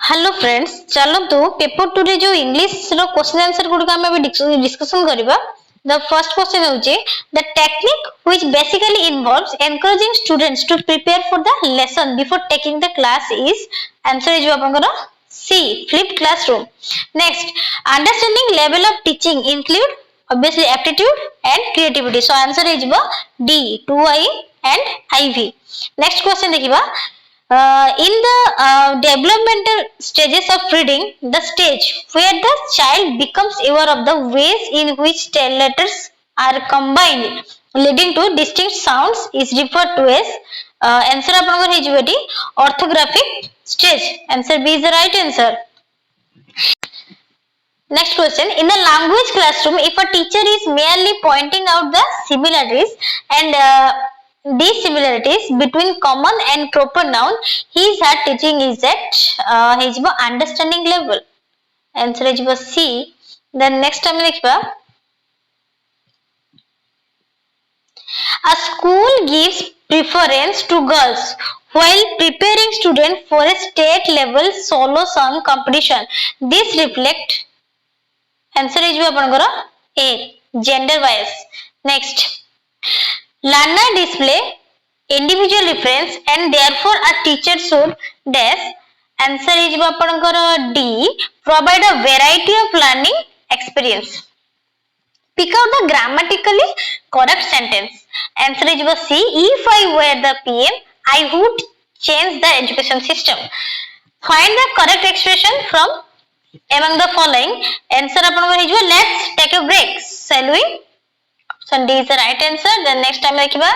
Hello friends, चलो तो paper 2 रे जो इंग्लिश रो क्वेश्चन आंसर गुड आम डिस्कशन करबा। द फर्स्ट क्वेश्चन होचे the technique which basically involves encouraging students to prepare for the lesson before taking the class is answer is आपनकर C flip classroom. Next, understanding level of teaching include obviously aptitude and creativity, so answer is D 2I and IV. Next question देखिबा, in the developmental stages of reading, the stage where the child becomes aware of the ways in which letters are combined leading to distinct sounds is referred to as answer आपनकर हे जिवेटी orthographic stage. Answer B is the right answer. Next question, in the language classroom, if a teacher is merely pointing out the similarities and dissimilarities between common and proper noun, his her teaching is at his understanding level. Answer is C. Then next time देखिबा, a school gives preference to girls while preparing students for a state level solo song competition. This reflect answer is आपनकर A gender bias. Next, learner display individual reference and therefore a teacher should dash. Answer is आपनकर D provide a variety of learning experience. Pick out the grammatically correct sentence. Answer is C. If I were the PM, I would change the education system. Find the correct expression from among the following. Answer आपनकर हिजो let's take a break, shall we? Option D is the right answer. Then next time देखिबा,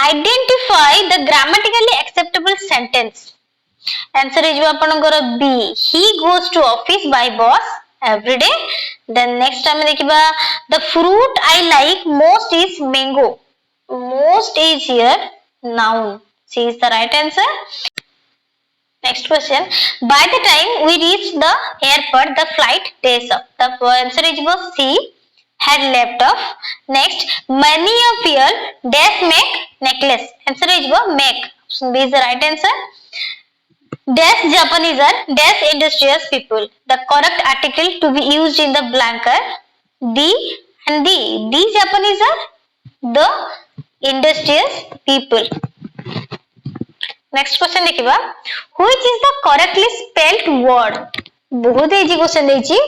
identify the grammatically acceptable sentence. Answer is आपनकर B he goes to office by bus every day. Then next time देखिबा, the fruit I like most is mango. Most is here noun. C is the right answer. Next question, by the time we reach the airport, the flight takes off. The answer is C had left off. Next, many of your dash make necklace. Answer is make. Option B is the right answer. Dash Japanese are dash industrious people. The correct article to be used in the blank are D and D. D Japanese are the industrious people. Next question देखिबा, which is the correctly spelled word? बहुत easy question देछि,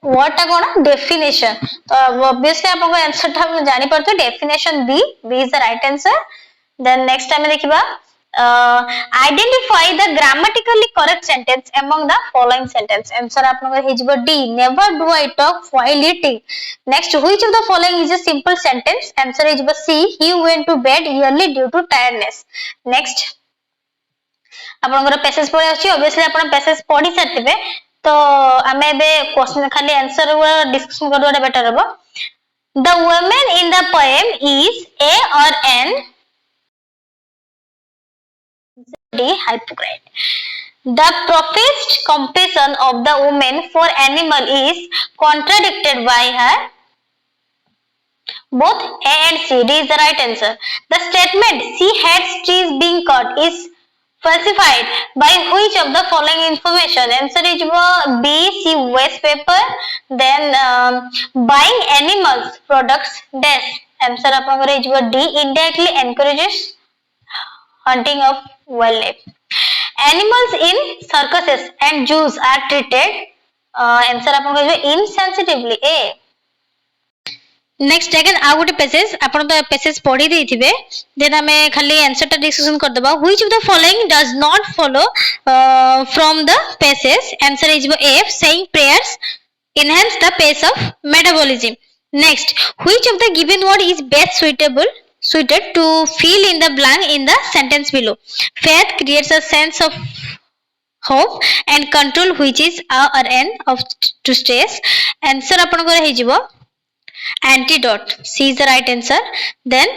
word टा कोन definition, तो obviously आपको answer टा जानि परतो definition B. B is the right answer. Then next time देखिबा, identify the grammatically correct sentence among the following sentence. Answer आपनको हेजिबो D never do I talk while eating. Next, which of the following is a simple sentence? Answer is C he went to bed early due to tiredness. Next, आपनकर passage पढे अछि, obviously आपण passage पढी सारथिबे, तो हमें बे question खाली answer discussion करबा better हबो. The woman in the poem is A or N? D hypocrite. The professed compassion of the woman for animal is contradicted by her. Both A and C. D is the right answer. The statement she hates trees being cut is falsified by which of the following information? Answer is B C waste paper. Then buying animals products dash. Answer आपनकर is D indirectly encourages hunting of wildlife. Animals in circuses and zoos are treated answer आपनकर is insensitively. A. Next again आ गोटे passage आपण तो passage पढ़ी देथिबे, then हमें खाली answer टा डिस्कशन कर दबा. Which of the following does not follow from the passage? Answer is F saying prayers enhance the pace of metabolism. Next, which of the given word is best suited to fill in the blank in the sentence below? Faith creates a sense of hope and control which is A or N of to stress. Answer आपनकर हे जिवो antidote. C is the right answer. Then,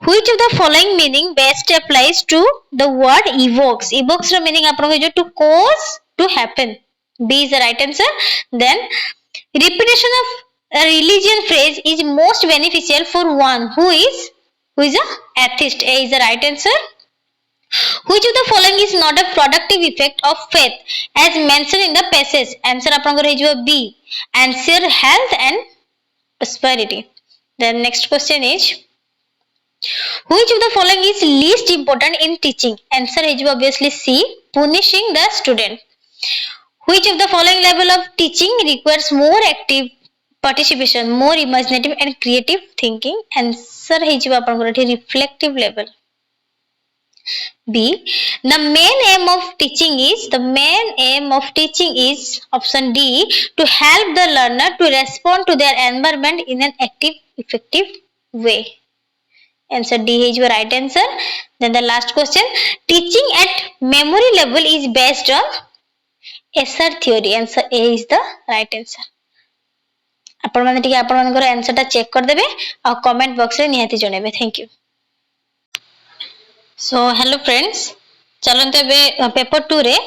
which of the following meaning best applies to the word evokes? Evokes ro meaning आपन जो to cause to happen. B is the right answer. Then, repetition of a religion phrase is most beneficial for one who is a atheist. A is the right answer. Which of the following is not a productive effect of faith as mentioned in the passage? Answer आपनकर है जो B. Answer health and prosperity. The next question is which of the following is least important in teaching? Answer है जो obviously C. Punishing the student. Which of the following level of teaching requires more active participation, more imaginative and creative thinking? Answer है जो आपनकर reflective level. B. The main aim of teaching is option D, to help the learner to respond to their environment in an active, effective way. Answer D is your right answer. Then the last question, teaching at memory level is based on SR theory. Answer A is the right answer. आपण माने टिके आपण मानकर answer टा check कर देबे और comment box रे निहाती जणेबे. Thank you. So hello friends, चलते ए पेपर 2 रे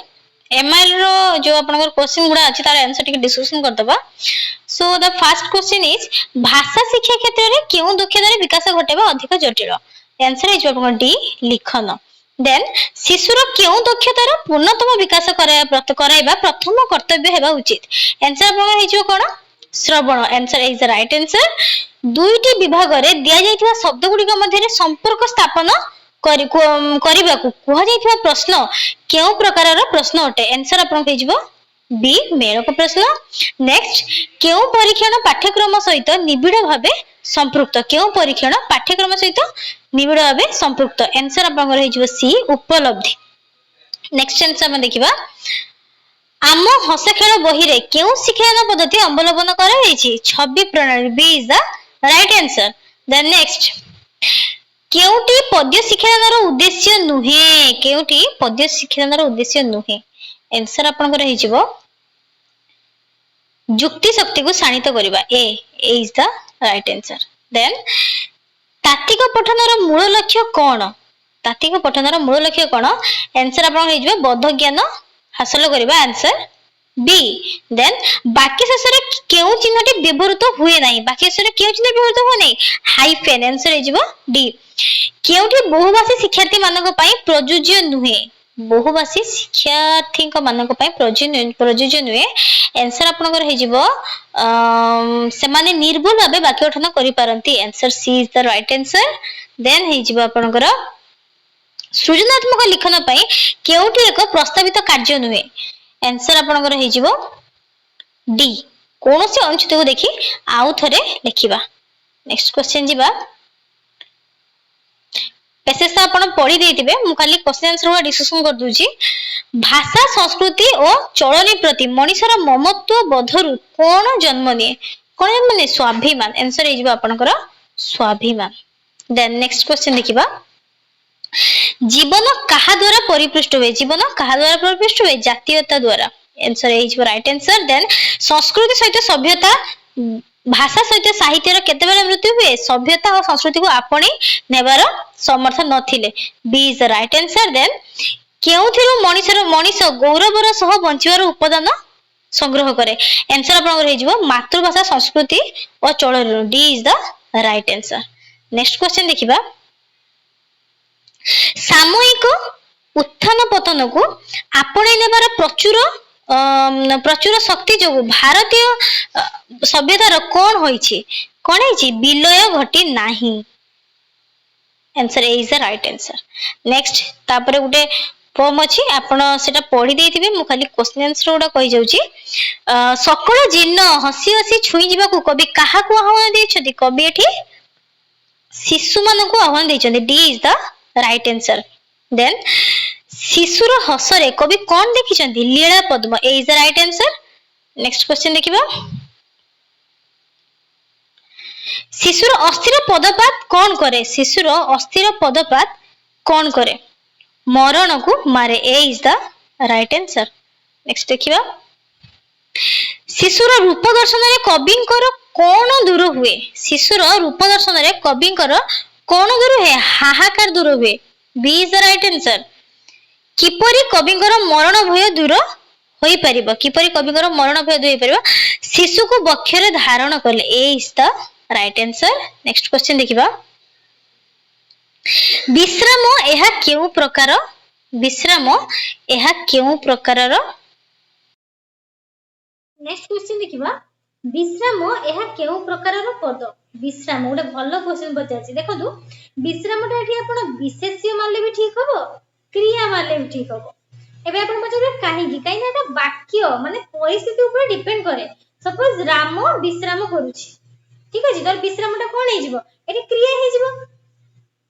एमआईएल रो जो आपनकर क्वेश्चन गुडा अछि तार आंसर टिके डिस्कशन कर दबा. So the first question is भाषा शिक्षा क्षेत्र रे केउ दक्षतार विकास घटेबा अधिक जटिल? आंसर है जो आपन डी लिखन. देन शिशुर केउ दक्षतार पूर्णतम विकास कराइबा प्रथम कर्तव्य हेबा उचित? आंसर आपन है जो कोन श्रवण. Answer is the right answer. दुईटी विभाग रे दिया जायतिबा शब्द गुडी के मध्य रे संपर्क स्थापन करबा को कुहा जायतिबा प्रश्न केउ प्रकार रो प्रश्न अटे? आंसर आपन के जिवो बी मेरक प्रश्न. नेक्स्ट, केउ परीक्षण पाठ्यक्रम सहित निबिड़ भाबे संपृक्त? केउ परीक्षण पाठ्यक्रम सहित निबिड़ भाबे संपृक्त? आंसर आपन के जिवो सी उपलब्धि. नेक्स्ट आंसर हम देखिबा आम हस खेल बही रे केउ शिक्षण पद्धति अवलंबन करा जायछि? छवि प्रणाली. B is the right answer. Then next, केउटी पद्य शिक्षणर उद्देश्य नुहे? केउटी पद्य शिक्षणर उद्देश्य नुहे? आंसर आपनकर हे जिवो युक्ति शक्ति को शाणित करिबा. A is the right answer. Then तात्विक पठनर मूल लक्ष्य कोन? तात्विक पठनर मूल लक्ष्य कोन? आंसर आपन हे जिवो बोध ज्ञान हासिल करिबा. Answer B. देन बाकी शेषरे केउ चिन्हटी व्यवहृत हुए नाही? बाकी शेषरे केउ चिन्ह व्यवहृत हुए नाही? हाइफेन. आंसर हे जिवो डी. केउठी बहुभाषी शिक्षार्थी मानक पई प्रयोज्य नुहे? बहुभाषी शिक्षार्थी मानक पई प्रयोज्य नुहे. आंसर आपनकर हे जिवो से माने निर्भुल भाबे वाक्य गठन करि पारंती. Answer C is the right answer. Then हे जिवो आपनकर सृजनात्मक लिखन पई केउठी एक प्रस्तावित कार्य नुहे? आंसर आपनकर हे जिवो डी. कोनोसी अनुच्छेद को देखि आउ थरे लिखिबा. नेक्स्ट क्वेश्चन जिबा. पैसेज आपण पढ़ी देथिबे, मु खाली क्वेश्चन आंसर वा डिस्कशन कर दूची. भाषा संस्कृति और चलनी प्रति मनुष्यर ममत्व बोधरु कोन जन्म निये? कोन जन्म निये? स्वाभिमान. आंसर हे जिवो आपनकर स्वाभिमान. देन नेक्स्ट क्वेश्चन देखिबा. जीवन कहा द्वारा परिपृष्ट हुए? जीवन कहा द्वारा परिपृष्ट हुए? जातीयता द्वारा. आंसर हे जिवो राइट आंसर. देन संस्कृति सहित सभ्यता भाषा सहित साहित्यर केते बेले मृत्यु हुए? सभ्यता और संस्कृति को आपणी नेबार समर्थ नथिले. B is the right answer. Then केउथिरु मनीष गौरवर सह बंचिवार उपादान संग्रह करे? आंसर आपन हे जिवो मातृभाषा संस्कृति और चलन. D is the right answer. Next question देखिबा. सामूहिक उत्थान पतन को आपणे नेबार प्रचुर शक्ति जो भारतीय सभ्यतार कोन होइछि? कोन होइछि? विलय घटी नाही. Answer is the right answer. Next तापर गुटे पोम अछि, आपण सेटा पढी देथिबे, मु खाली क्वेश्चन आंसर उडा कहि जाउछि. सकल जीर्ण हसी हसी छुई जिबा को कवि काहा को आह्वान दैछथि? कवि एठी शिशु मान को आह्वान दैछथि. D is the right answer. Then शिशुर हसरे कवि कोन देखिछन्ति? लीला पद्म. A is the right answer. Next question देखिबा. शिशुर अस्थिर पदपात कोन करे? शिशुर अस्थिर पदपात कोन करे? मरण को मारे. A is the right answer. Next देखिबा. शिशुर रूप दर्शन रे कविंकर कोन दूर हुए? शिशुर रूप दर्शन रे कविंकर कोन दूर हुए? हाहाकार दूर हुए. B is the right answer. किपरि कविंकर मरण भय दूर होई परिबो? किपरि कविंकर मरण भय दूर होई परिबो? शिशु को बक्षरे धारण करले. A is the right answer. Next question देखिबा. विश्राम एहा केउ प्रकार विश्राम यह केउ प्रकारर नेक्स्ट क्वेश्चन देखिबा विश्राम यह केउ प्रकारर पद विश्राम गोटे भलो क्वेश्चन पचारछि देखंतु विश्रामटा एठी आपण विशेष्य मानले भी ठीक हबो क्रिया मानले भी ठीक हबो एबे आपण पचारे काहेकि काहे ना वाक्य माने परिस्थिति ऊपर डिपेंड करे सपोज राम विश्राम करूछि ठीक अछि तर विश्रामटा कोन हे जिवो एठी क्रिया हे जिवो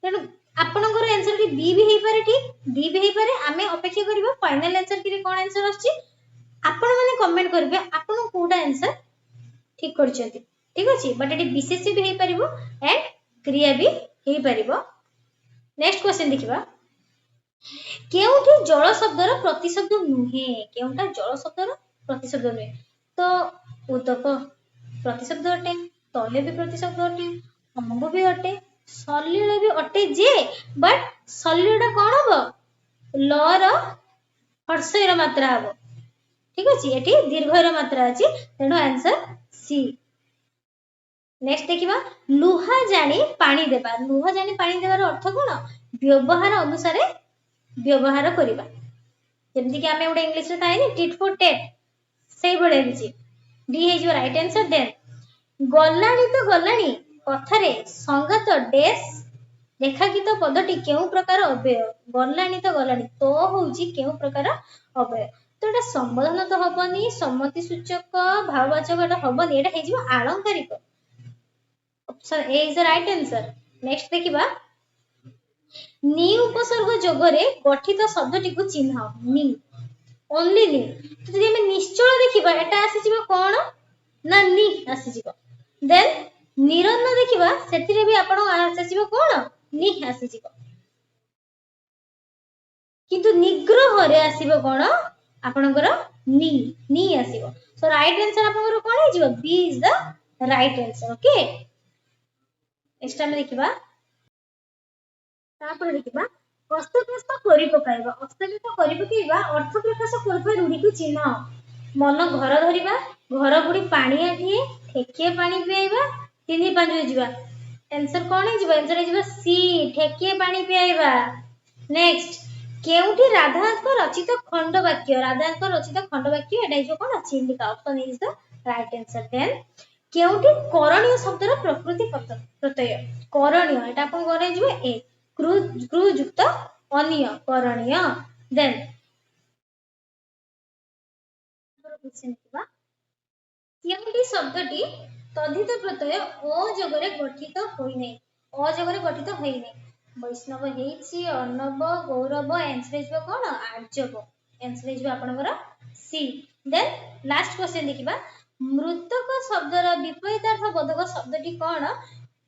तेनु आपनकर आंसर टी बी भी हे पारे ठीक डी भी हे पारे आमे अपेक्षा करबो फाइनल आंसर कि कोन आंसर आछि आपण माने कमेंट करबे आपण कोडा आंसर ठीक करछथि ठीक अछि बट एटी विशेष्य भी हे परिबो एंड क्रिया भी हे परिबो नेक्स्ट क्वेश्चन देखिबा केउठी जल शब्दर प्रतिशब्द नुहे केउटा जल शब्दर प्रतिशब्द नुहे तो उदक प्रतिशब्द अटे तले भी प्रतिशब्द अटे अम्ब भी अटे सलिल भी अटे जे बट सलिलटा कोन हबो ल र हर्षयर मात्रा हबो ठीक अछि एठी दीर्घयर मात्रा अछि तेनो आंसर सी नेक्स्ट देखिबा लुहा जानी पानी देबा लुहा जानी पानी देबार अर्थ कोन व्यवहार अनुसार व्यवहार करिबा जेमति कि आमे उडे इंग्लिश रे थाइनी टिट फॉर टेट सेही बडे लिछि D is your right answer then गल्लानी तो गल्लानी कथारे संगत डेस रेखांकित पदटी केउ प्रकार अव्यय गल्लानी तो गल्लानी तो होउची केउ प्रकार अव्यय तो एटा संबोधन तो हबनी सम्मति सूचक भाववाचक एटा हबनी एटा हे जिवो आलंकारिक option A is the right answer next देखिबा नी उपसर्ग जोगरे गठित शब्दटी को चिन्ह नी ओनली नी तो जदि हम निश्चय देखिबा एटा आसी जिवो कोन ना नी आसी जिवो देन निरन्न देखिबा सेतिरे भी आपण आसी जिवो कोन नी आसी जिवो किंतु निग्रह रे आसीबो कोन आपणकर नी नी आसीबो सो राइट आंसर आपणकर कोन हे जिवो B is the right answer okay next time देखिबा तापर देखिबा हस्तप्रस्थ करि पकाइबा हस्तप्रस्थ करि पकाइबा अर्थ प्रकाश करबा रूढी को चिन्ह मन घर धरिबा घर बुडी पानी आठिए ठेकिए पानी पियाइबा 3-5 जिबा आंसर कोन हे जिबा आंसर हे जिबा सी ठेकिए पानी पियाइबा नेक्स्ट केउठी राधांक रचित खंड वाक्य एटा जो कोन चिन्हिका option is the right answer then केउठी करणीय शब्दर प्रकृति प्रत्यय करणीय एटा अपन करे जिबो ए क्रू युक्त अनिय करणीय देन केउठी शब्दटी तद्धित प्रत्यय ओ जगरे गठित होई नै ओ जगरे गठित होई नै वैष्णव हेछि अर्णव गौरव आंसर इज कोन आर्जव आंसर इज आपनकर सी देन लास्ट क्वेश्चन देखिबा मृतक शब्दर विपरीतार्थ बोधक शब्दटी कोन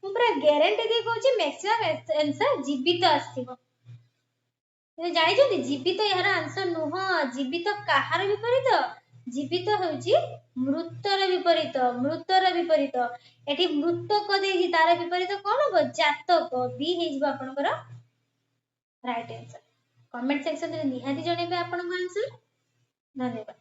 पूरा ग्यारंटी दे कहूची मैक्सिमम आंसर जीवित आसीबो ते जानि जति जीवित यार आंसर नुह जीवित काहार विपरीत जीवित होउची मृतर विपरीत एठी मृतक देही तार विपरीत कोन हो जातक बी हे जिवो आपनकर राइट आंसर कमेंट सेक्शन रे निहाती जणेबे आपन आंसर धन्यवाद।